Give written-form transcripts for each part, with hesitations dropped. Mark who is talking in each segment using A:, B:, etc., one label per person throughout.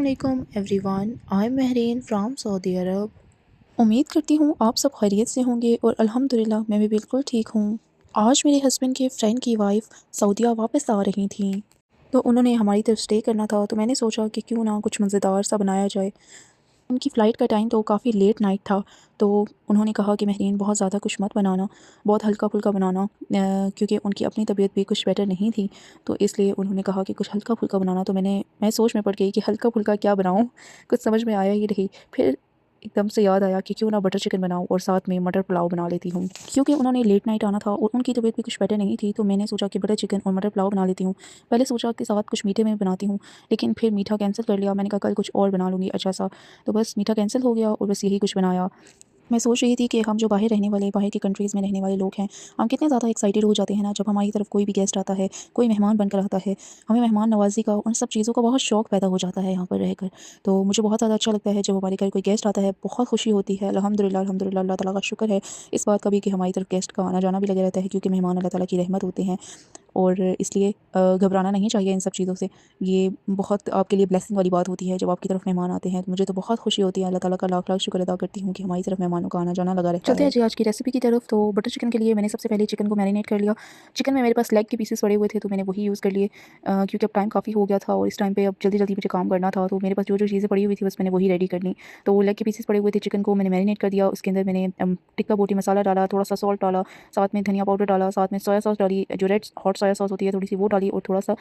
A: अस्सलाम everyone, I am Mahreen from सऊदी अरब। उम्मीद करती हूँ आप सब खैरियत से होंगे और अल्हम्दुलिल्लाह मैं भी बिल्कुल ठीक हूँ। आज मेरे हस्बैंड के फ्रेंड की वाइफ सऊदीया वापस आ रही थी, तो उन्होंने हमारी तरफ स्टे करना था, तो मैंने सोचा कि क्यों ना कुछ मज़ेदार सा बनाया जाए। उनकी फ़्लाइट का टाइम तो काफ़ी लेट नाइट था, तो उन्होंने कहा कि महरीन बहुत ज़्यादा कुछ मत बनाना, बहुत हल्का-फुल्का बनाना, क्योंकि उनकी अपनी तबीयत भी कुछ बेटर नहीं थी, तो इसलिए उन्होंने कहा कि कुछ हल्का-फुल्का बनाना। तो मैं सोच में पड़ गई कि हल्का-फुल्का क्या बनाऊँ? कुछ समझ में आया ही नहीं। फिर एकदम से याद आया कि क्यों ना बटर चिकन बनाऊँ और साथ में मटर पुलाव बना लेती हूँ। क्योंकि उन्होंने लेट नाइट आना था और उनकी तबीयत भी कुछ बेटर नहीं थी, तो मैंने सोचा कि बटर चिकन और मटर पुलाव बना लेती हूँ। पहले सोचा कि साथ कुछ मीठे में बनाती हूँ, लेकिन फिर मीठा कैंसिल कर लिया। मैंने कहा कल कुछ और बना लूँगी अच्छा सा, तो बस मीठा कैंसिल हो गया और बस यही कुछ बनाया। मैं सोच रही थी कि हम जो बाहर रहने वाले, बाहर की कंट्रीज़ में रहने वाले लोग हैं, हम कितने ज़्यादा एक्साइटेड हो जाते हैं ना जब हमारी तरफ कोई भी गेस्ट आता है, कोई मेहमान बनकर आता है। हमें मेहमान नवाज़ी का, उन सब चीज़ों का बहुत शौक़ पैदा हो जाता है यहाँ पर रहकर। तो मुझे बहुत ज़्यादा अच्छा लगता है जब हमारे घर कोई गेस्ट आता है, बहुत खुशी होती है। अल्हम्दुलिल्लाह अल्हम्दुलिल्लाह, अल्लाह ताला का शुक्र है इस बात का भी कि हमारी तरफ गेस्ट का आना-जाना भी लगा रहता है, क्योंकि मेहमान अल्लाह ताला की रहमत होते हैं। और इसलिए घबराना नहीं चाहिए इन सब चीज़ों से। ये बहुत आपके लिए ब्लेसिंग वाली बात होती है जब आपकी तरफ मेहमान आते हैं। तो मुझे तो बहुत खुशी होती है, अल्लाह ताला का लाख-लाख शुक्र अदा करती हूँ कि हमारी तरफ मेहमानों का आना-जाना लगा रहता है। चलते हैं जी आज की रेसिपी की तरफ। तो बटर चिकन के लिए मैंने सबसे पहले चिकन को मैरिनेट कर लिया। चिकन में मेरे पास लेग के पीसेस पड़े हुए थे, तो मैंने वही यूज़ कर लिए, क्योंकि अब टाइम काफ़ी हो गया था और इस टाइम पे अब जल्दी-जल्दी मुझे काम करना था, तो मेरे पास जो-जो चीज़ें पड़ी हुई थी बस मैंने वही रेडी कर ली। तो लेग के पीसेस पड़े हुए थे, चिकन को मैंने मैरिनेट कर दिया। उसके अंदर मैंने टिक्का बोटी मसाला डाला, थोड़ा-सा सॉल्ट डाला, साथ में धनिया पाउडर डाला, साथ में सोया सॉस डाली, जो रेड हॉट सोया सॉस होती है थोड़ी-सी वो डाली, और थोड़ा-सा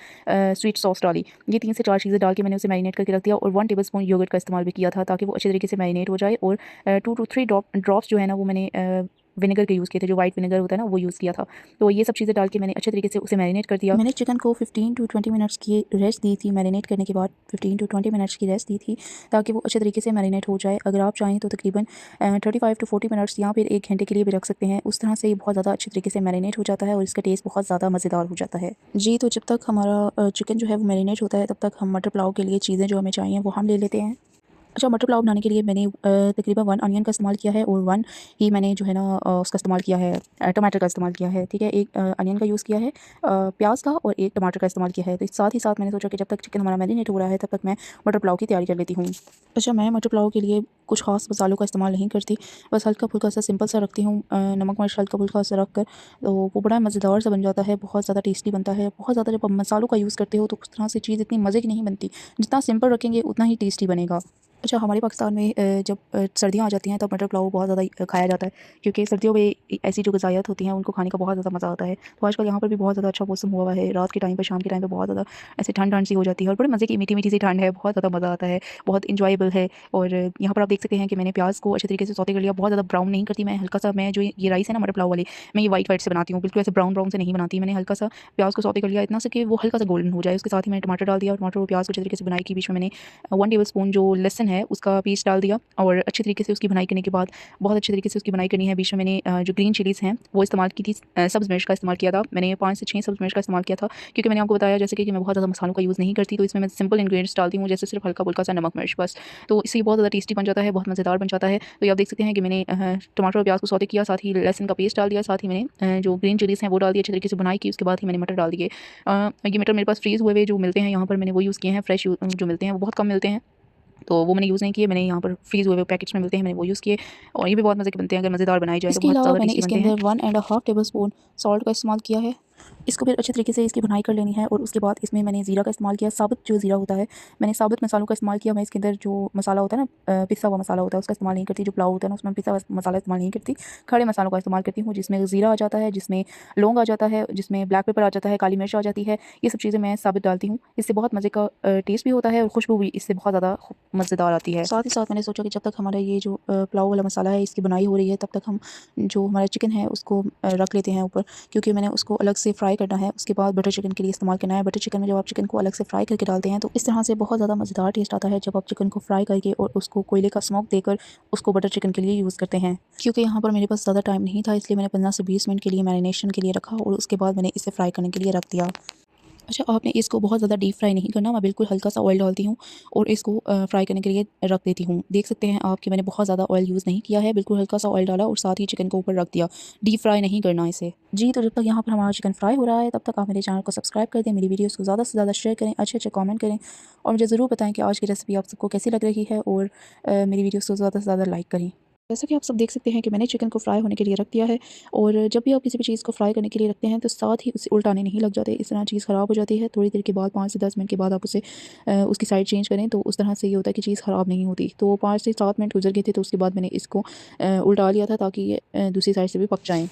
A: स्वीट सॉस डाली। ये 3 से 4 चीज़ें डाल के मैंने उसे मैरिनेट करके रख दिया और 1 टेबलस्पून योगर्ट का इस्तेमाल भी किया था, ताकि वो अच्छे तरीके से मैरिनेट हो जाए। और 2 टू 3 ड्रॉप्स जो है ना वो मैंने विनेगर के यूज़ किए थे, जो व्हाइट विनेगर होता है ना वो यूज़ किया था। तो ये सब चीज़ें डाल के मैंने अच्छे तरीके से उसे मैरिनेट कर दिया। मैंने चिकन को 15 टू 20 मिनट्स की रेस्ट दी थी। मैरिनेट करने के बाद 15 टू 20 मिनट्स की रेस्ट दी थी, ताकि वो अच्छे तरीके से मैरिनेट हो जाए। अगर आप चाहें तो तकरीबन 35 टू 40 मिनट्स या फिर 1 घंटे के लिए भी रख सकते हैं। उस तरह से ये बहुत ज़्यादा अच्छे तरीके से मैरिनेट हो जाता है और इसका टेस्ट बहुत ज़्यादा मज़ेदार हो जाता है। जी, तो जब तक हमारा चिकन जो है वो मैरिनेट होता है, तब तक हम मटर पुलाव के लिए चीज़ें जो हमें चाहिए वो हम ले लेते हैं। अच्छा, मटर पुलाव बनाने के लिए मैंने तकरीबन 1 अनियन का इस्तेमाल किया है और 1 ही मैंने जो है ना उसका इस्तेमाल किया है, टमाटर का इस्तेमाल किया है, ठीक है। 1 अनियन का यूज़ किया है, प्याज का, और 1 टमाटर का इस्तेमाल किया है। तो साथ ही साथ मैंने सोचा कि जब तक चिकन हमारा मैरिनेट हो रहा है तब तक मैं मटर पुलाव की तैयारी कर लेती हूँ। अच्छा, मैं मटर पुलाव के लिए कुछ ख़ास मसालों का इस्तेमाल नहीं करती, बस हल्का-फुल्का सा सिंपल सा रखती हूँ, नमक मिर्च हल्का-फुल्का सा रख कर, तो वो बड़ा मज़ेदार सा बन जाता है, बहुत ज़्यादा टेस्टी बनता है। बहुत ज़्यादा जब आप मसालों का यूज़ करते हो तो उस तरह से चीज़ इतनी मज़े की नहीं बनती, जितना सिंपल रखेंगे उतना ही टेस्टी बनेगा। अच्छा, हमारे पाकिस्तान में जब सर्दियाँ आ जाती हैं तब मटर पुलाव बहुत ज़्यादा खाया जाता है, क्योंकि सर्दियों में ऐसी जो ग़िज़ायात होती हैं उनको खाने का बहुत ज़्यादा मज़ा आता है। तो आजकल यहाँ पर भी बहुत ज़्यादा अच्छा मौसम हुआ है, रात के टाइम पे, शाम के टाइम पे बहुत ज़्यादा ऐसे ठंड-ठंड सी हो जाती है और बड़े मज़े की मीठी-मीठी सी ठंड है, बहुत ज़्यादा मज़ा आता है, बहुत एन्जॉयबल है। और यहाँ पर आप देख सकते हैं कि मैंने प्याज़ को अच्छे तरीके से सौते कर लिया, बहुत ज़्यादा ब्राउन नहीं करती मैं, हल्का-सा, मैं जो ये राइस है ना मटर पुलाव वाले, मैं ये व्हाइट-व्हाइट से बनाती हूँ, बिल्कुल ऐसे ब्राउन-ब्राउन से नहीं बनाती। मैंने हल्का-सा प्याज़ को सौते कर लिया, इतना सा कि वो हल्का-सा गोल्डन हो जाए। उसके साथ ही मैंने टमाटर डाल दिया, टमाटर और प्याज़ को अच्छे तरीके से बुनाई की। बीच में मैंने 1 टेबलस्पून जो लहसुन है उसका पीस डाल दिया और अच्छी तरीके से उसकी भुनाई करने के बाद, बहुत अच्छे तरीके से उसकी भुनाई करनी है। बीच में मैंने जो ग्रीन चिलीज़ हैं वो इस्तेमाल की थी, सब्ज़ मिर्च का इस्तेमाल किया था। मैंने 5 से 6 सब्ज़ मिर्च का इस्तेमाल किया था, क्योंकि मैंने आपको बताया जैसे कि मैं बहुत ज़्यादा मसालों का यूज़ नहीं करती, तो इसमें मैं सिंपल इंग्रीडिएंट्स डालती हूँ, जैसे सिर्फ हल्का-फुल्का सा नमक मिर्च बस। तो इससे बहुत ज़्यादा टेस्टी बन जाता है, बहुत मज़ेदार बन जाता है। तो ये आप देख सकते हैं कि मैंने टमाटर और प्याज़ को सौते किया, साथ ही लहसुन का पेस्ट डाल दिया, साथ ही मैंने जो ग्रीन चिलीज़ हैं वो डाल दिए, अच्छे तरीके से भुनाई की। उसके बाद ही मैंने मटर डाल दिए। ये मटर मेरे पास फ्रीज़ हुए जो मिलते हैं यहाँ पर, मैंने वो यूज़ किए हैं। फ्रेश जो मिलते हैं वो बहुत कम मिलते हैं, तो वो मैंने यूज़ नहीं किए। मैंने यहाँ पर फ्रीज़ हुए पैकेट्स में मिलते हैं, मैंने वो यूज़ किए और ये भी बहुत मज़े के बनते हैं। अगर मज़ेदार बनाई जाए तो इसके बहुत अलावा ज़्यादा मैंने टेस्टी इसके बनते हैं। अंदर 1 and a half tablespoon salt का इस्तेमाल किया है। इसको फिर अच्छे तरीके से इसकी भुनाई कर लेनी है और उसके बाद इसमें मैंने ज़ीरा का इस्तेमाल किया, साबुत जो ज़ीरा होता है, मैंने साबुत मसालों का इस्तेमाल किया। मैं इसके अंदर जो मसाला होता है ना, पिसा हुआ मसाला होता है, उसका इस्तेमाल नहीं करती। जो पुलाव होता है ना उसमें पिसा हुआ मसाला इस्तेमाल नहीं करती, खड़े मसालों का इस्तेमाल करती हूँ, जिसमें ज़ीरा आ जाता है, जिसमें लौंग आ जाता है, जिसमें ब्लैक पेपर आ जाता है, काली मिर्च आ जाती है। ये सब चीज़ें मैं साबुत डालती हूँ, इससे बहुत मज़े का टेस्ट भी होता है और खुशबू भी इससे बहुत ज़्यादा मज़ेदार आती है। साथ ही साथ मैंने सोचा कि जब तक हमारा ये जो पुलाव वाला मसाला है इसकी बुनाई हो रही है, तब तक हम जो हमारा चिकन है उसको रख लेते हैं ऊपर, क्योंकि मैंने उसको अलग से फ्राई करना है। उसके बाद बटर चिकन के लिए इस्तेमाल करना है। बटर चिकन में जब आप चिकन को अलग से फ्राई करके डालते हैं तो इस तरह से बहुत ज़्यादा मज़ेदार टेस्ट आता है, जब आप चिकन को फ्राई करके और उसको कोयले का स्मोक देकर उसको बटर चिकन के लिए यूज़ करते हैं। क्योंकि यहाँ पर मेरे पास ज़्यादा टाइम नहीं था, इसलिए मैंने 15 से 20 मिनट के लिए मैरिनेशन के लिए रखा और उसके बाद मैंने इसे फ्राई करने के लिए रख दिया। अच्छा, आपने इसको बहुत ज़्यादा डीप फ्राई नहीं करना, मैं बिल्कुल हल्का-सा ऑयल डालती हूँ और इसको फ्राई करने के लिए रख देती हूँ। देख सकते हैं आप कि मैंने बहुत ज़्यादा ऑयल यूज़ नहीं किया है, बिल्कुल हल्का-सा ऑयल डाला और साथ ही चिकन को ऊपर रख दिया। डीप फ्राई नहीं करना इसे। जी, तो जब तक यहाँ पर हमारा चिकन फ्राई हो रहा है, तब तक आप मेरे चैनल को सब्सक्राइब कर दें, मेरी वीडियोज़ को ज़्यादा से ज़्यादा शेयर करें, अच्छे-अच्छे कमेंट करें और मुझे ज़रूर बताएँ कि आज की रेसिपी आप सबको कैसी लग रही है और मेरी वीडियोज़ को ज़्यादा से ज़्यादा लाइक करें। जैसा कि आप सब देख सकते हैं कि मैंने चिकन को फ्राई होने के लिए रख दिया है और जब भी आप किसी भी चीज़ को फ्राई करने के लिए रखते हैं तो साथ ही उसे उल्टाने नहीं लग जाते, इस तरह चीज़ ख़राब हो जाती है। थोड़ी देर के बाद 5 से 10 मिनट के बाद आप उसे उसकी साइड चेंज करें तो उस तरह से ये होता है कि चीज़ ख़राब नहीं होती। तो 5 से 7 मिनट गुजर गए थे तो उसके बाद मैंने इसको उल्टा लिया था ताकि ये दूसरी साइड से भी पक जाएँ।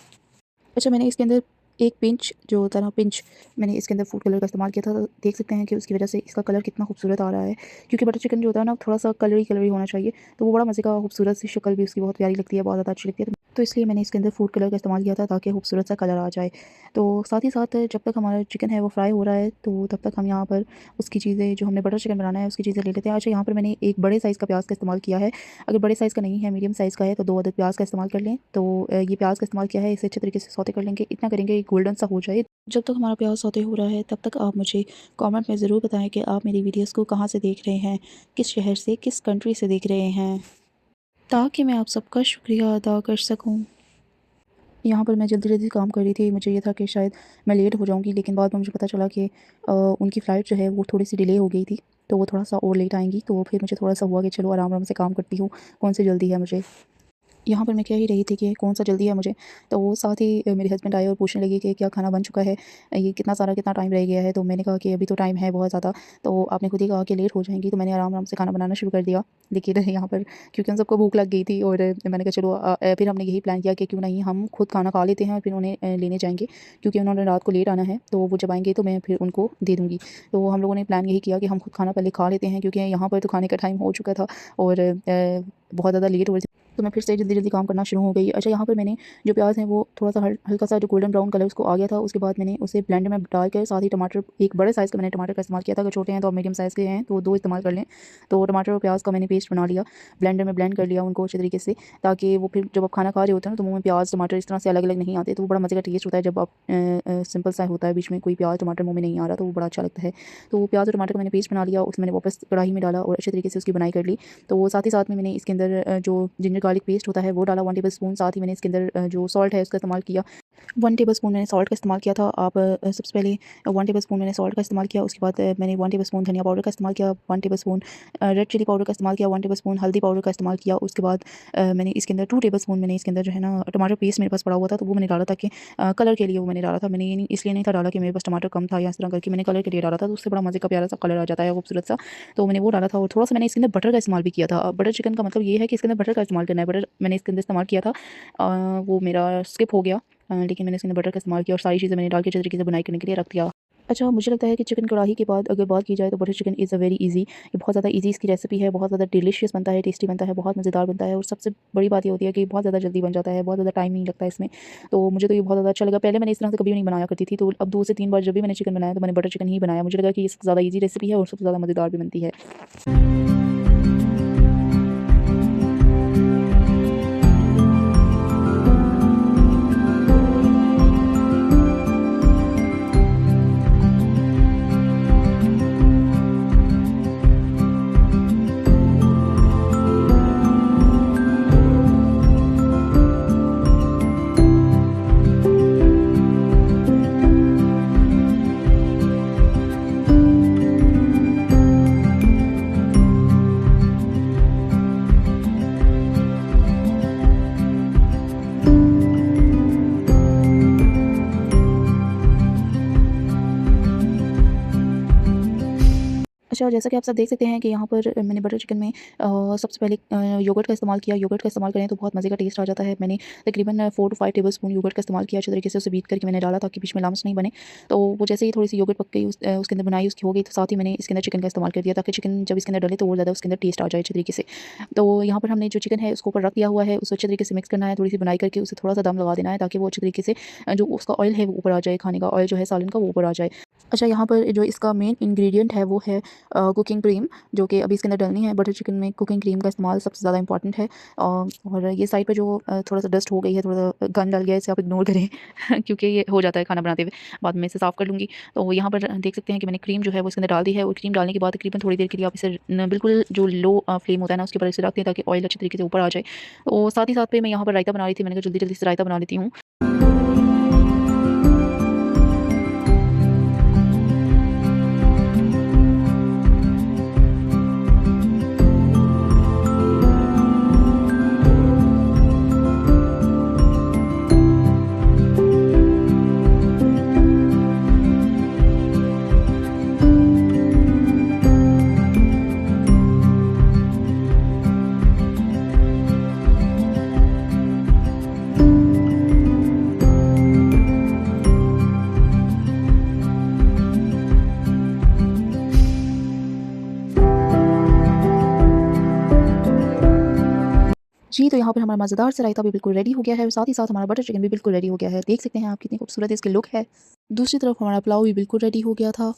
A: अच्छा, मैंने इसके अंदर एक पिंच जो होता है ना पिंच, मैंने इसके अंदर फूड कलर का इस्तेमाल किया था, तो देख सकते हैं कि उसकी वजह से इसका कलर कितना खूबसूरत आ रहा है। क्योंकि बटर चिकन जो होता है ना थोड़ा-सा कलरी कलरी होना चाहिए, तो वो बड़ा मज़े का खूबसूरत सी शक्ल भी उसकी बहुत प्यारी लगती है, बहुत ज़्यादा अच्छी लगती है। तो इसलिए मैंने इसके अंदर फूड कलर का इस्तेमाल किया था ताकि खूबसूरत सा कलर आ जाए। तो साथ ही साथ जब तक हमारा चिकन है वो फ्राई हो रहा है, तो तब तक हम यहाँ पर उसकी चीज़ें जो हमने बटर चिकन बनाना है उसकी चीज़ें ले लेते हैं। अच्छा, यहाँ पर मैंने एक बड़े साइज़ का प्याज़ का इस्तेमाल किया है। अगर बड़े साइज़ का नहीं है, मीडियम साइज़ का है तो 2 अदद प्याज़ का इस्तेमाल कर लें। तो ये प्याज़ का इस्तेमाल किया है, इसे अच्छे तरीके से सौते कर लेंगे, इतना करेंगे कि गोल्डन सा हो जाए। जब तक हमारा प्याज़ सौते हो रहा है तब तक आप मुझे कमेंट में ज़रूर बताएं कि आप मेरी वीडियोस को कहाँ से देख रहे हैं, किस शहर से, किस कंट्री से देख रहे हैं, ताकि मैं आप सबका शुक्रिया अदा कर सकूं। यहाँ पर मैं जल्दी-जल्दी काम कर रही थी, मुझे ये था कि शायद मैं लेट हो जाऊँगी, लेकिन बाद में मुझे पता चला कि उनकी फ़्लाइट जो है वो थोड़ी-सी डिले हो गई थी, तो वो थोड़ा-सा और लेट आएँगी। तो फिर मुझे थोड़ा-सा हुआ कि चलो आराम-आराम से काम करती हूँ, कौन सी जल्दी है मुझे। यहाँ पर मैं कह ही रही थी कि कौन-सा जल्दी है मुझे, तो वो साथ ही मेरे हस्बैंड आए और पूछने लगे कि क्या खाना बन चुका है? ये कितना टाइम रह गया है? तो मैंने कहा कि अभी तो टाइम है बहुत ज़्यादा, तो आपने खुद ही कहा कि लेट हो जाएँगी, तो मैंने आराम-आराम से खाना बनाना शुरू कर दिया। लेकिन यहाँ पर क्योंकि उन सबको भूख लग गई थी और मैंने कहा चलो फिर हमने यही प्लान किया कि क्यों नहीं हम खुद खाना खा लेते हैं और फिर उन्हें लेने जाएँगे, क्योंकि उन्होंने रात को लेट आना है, तो वो जब आएँगे तो मैं फिर उनको दे दूँगी। तो हम लोगों ने प्लान यही किया कि हम खुद खाना पहले खा लेते हैं, क्योंकि यहाँ पर तो खाने का टाइम हो चुका था और बहुत ज़्यादा लेट हो रही थी। तो मैं फिर से जल्दी-जल्दी काम करना शुरू हो गई। अच्छा, यहाँ पर मैंने जो प्याज़ है वो थोड़ा-सा हल्का-सा जो गोल्डन ब्राउन कलर उसको आ गया था, उसके बाद मैंने उसे ब्लेंडर में डाल कर साथ ही टमाटर, एक बड़े साइज़ का मैंने टमाटर का इस्तेमाल किया था। अगर छोटे हैं तो आप मीडियम साइज़ के हैं तो 2 इस्तेमाल कर लें। तो टमाटर और प्याज़ का मैंने पेस्ट बना लिया, ब्लेंडर में ब्लेंड कर लिया उनको अच्छे तरीके से, ताकि वो फिर जब आप खाना खा रहे होते हैं ना तो मुँह में प्याज़ टमाटर इस तरह से अलग-अलग नहीं आते, तो वो बड़ा मज़े का टेस्ट होता है। जब आप सिंपल सा होता है, बीच में कोई प्याज़ टमाटर मुँह में नहीं आ रहा, तो वो बड़ा अच्छा लगता है। तो प्याज़ और टमाटर का मैंने पेस्ट बना लिया, उसमें मैंने वापस कढ़ाई में डाला और अच्छे तरीके से उसकी बनाई कर ली। तो साथ ही साथ में मैंने इसके अंदर जो जिंजर गार्लिक पेस्ट होता है वो डाला 1 टेबलस्पून। साथ ही मैंने इसके अंदर जो सॉल्ट है उसका इस्तेमाल किया, 1 टेबलस्पून मैंने सॉल्ट का इस्तेमाल किया था। आप सबसे पहले 1 टेबलस्पून मैंने सॉल्ट का इस्तेमाल किया, उसके बाद मैंने 1 टेबलस्पून धनिया पाउडर का इस्तेमाल किया, 1 टेबलस्पून रेड चिली पाउडर का इस्तेमाल किया, 1 टेबलस्पून हल्दी पाउडर का इस्तेमाल किया। उसके बाद मैंने इसके अंदर 2 टेबलस्पून मैंने इसके अंदर जो है ना टमाटर पेस्ट मेरे पास पड़ा हुआ था, तो वो मैंने डाला था कि कलर के लिए वो मैंने डाला था। मैंने ये नहीं इसलिए नहीं था डाला कि मेरे पास टमाटर कम था या इस तरह करके, मैंने कलर के लिए डाला था, तो उससे बड़ा मज़े का प्यारा सा कलर आ जाता है, खूबसूरत सा। तो मैंने वो डाला था और थोड़ा-सा मैंने इसके अंदर बटर का इस्तेमाल भी किया था। बटर चिकन का मतलब ये है कि इसके अंदर बटर का इस्तेमाल करना है। बटर मैंने इसके अंदर इस्तेमाल किया था, वो मेरा स्किप हो गया, लेकिन मैंने इसके अंदर बटर का इस्तेमाल किया और सारी चीज़ें मैंने डाल के अच्छे तरीके से बनाई करने के लिए रख दिया। अच्छा, मुझे लगता है कि चिकन कढ़ाई के बाद अगर बात की जाए तो butter chicken is a very easy, ये बहुत ज़्यादा ईज़ी इसकी रेसिपी है, बहुत ज़्यादा डिलीशियस बनता है, टेस्टी बनता है, बहुत मज़ेदार बनता है और सबसे बड़ी बात ये होती है कि बहुत ज़्यादा जल्दी बन जाता है, बहुत ज़्यादा टाइम नहीं लगता है इसमें। तो मुझे तो ये बहुत ज़्यादा अच्छा लगा। पहले मैंने इस तरह से कभी नहीं बनाया करती थी, तो अब 2 से 3 बार जब भी मैंने चिकन बनाया तो मैंने बटर चिकन ही बनाया। मुझे लगा कि ये सबसे ज़्यादा ईज़ी रेसिपी है और सबसे ज़्यादा मज़ेदार भी बनती है। अच्छा, जैसा कि आप सब देख सकते हैं कि यहाँ पर मैंने बटर चिकन में सबसे पहले योगर्ट का इस्तेमाल किया। योगर्ट का इस्तेमाल करें तो बहुत मज़े का टेस्ट आ जाता है। मैंने तकरीबन 4 टू 5 टेबलस्पून योगर्ट का इस्तेमाल किया, अच्छे तरीके से उसे बीट करके मैंने डाला ताकि बीच में लम्स नहीं बने। तो वो जैसे ही थोड़ी-सी योगर्ट पक गई, उसके अंदर बुनाई उसकी हो गई, तो साथ ही मैंने इसके अंदर चिकन का इस्तेमाल कर दिया ताकि चिकन जब इसके अंदर डले तो और ज़्यादा उसके अंदर टेस्ट आ जाए अच्छे तरीके से। तो यहाँ पर हमने जो चिकन है उसको ऊपर रख दिया हुआ है, उसे अच्छे तरीके से मिक्स करना है, थोड़ी-सी बुनाई करके उसे थोड़ा-सा दम लगा देना है ताकि वो अच्छे तरीके से जो उसका ऑयल है वो ऊपर आ जाए, खाने का ऑयल जो है सालन का वो ऊपर आ जाए। अच्छा, यहाँ पर जो इसका मेन इंग्रेडिएंट है वो है कुकिंग क्रीम, जो कि अभी इसके अंदर डलनी है। बटर चिकन में कुकिंग क्रीम का इस्तेमाल सबसे ज़्यादा इंपॉर्टेंट है। और ये साइड पे जो थोड़ा-सा डस्ट हो गई है, थोड़ा-सा गंद डल गया है, इसे आप इग्नोर करें क्योंकि ये हो जाता है खाना बनाते हुए। बाद में इसे साफ़ कर लूँगी। तो यहाँ पर देख सकते हैं कि मैंने क्रीम जो है वो इसके अंदर डाल दी है, और क्रीम डालने के बाद तकरीबन थोड़ी देर के लिए आप इसे बिल्कुल जो लो फ्लेम होता है ना, उसके ऊपर इसे रख दें ताकि ऑयल अच्छे तरीके से ऊपर आ जाए। तो साथ ही साथ पे मैं यहाँ पर रायता बना रही थी। मैंने कहा जल्दी-जल्दी से रायता बना लेती हूँ। जी, तो यहाँ पर हमारा मज़ेदार सा रायता भी बिल्कुल रेडी हो गया है, और साथ ही साथ हमारा बटर चिकन भी बिल्कुल रेडी हो गया है। देख सकते हैं आप कितनी खूबसूरत इसकी लुक है। दूसरी तरफ हमारा पुलाव भी बिल्कुल रेडी हो गया था।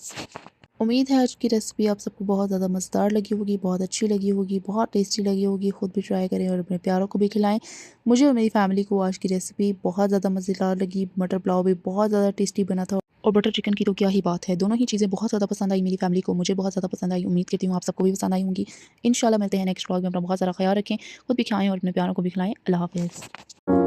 A: उम्मीद है आज की रेसिपी आप सबको बहुत ज़्यादा मज़ेदार लगी होगी, बहुत अच्छी लगी होगी, बहुत टेस्टी लगी होगी। खुद भी ट्राई करें और अपने प्यारों को भी खिलाएँ। मुझे और मेरी फैमिली को आज की रेसिपी बहुत ज़्यादा मज़ेदार लगी। मटर पुलाव भी बहुत ज़्यादा टेस्टी बना था, और बटर चिकन की तो क्या ही बात है। दोनों ही चीज़ें बहुत ज़्यादा पसंद आई मेरी फैमिली को, मुझे बहुत ज़्यादा पसंद आई। उम्मीद करती हूँ आप सबको भी पसंद आई होंगी। इंशाल्लाह मिलते हैं नेक्स्ट व्लॉग में। अपना बहुत ज़्यादा ख्याल रखें, खुद भी खाएँ और अपने प्यारों को भी खिलाएँ। अल्लाह हाफ़िज़।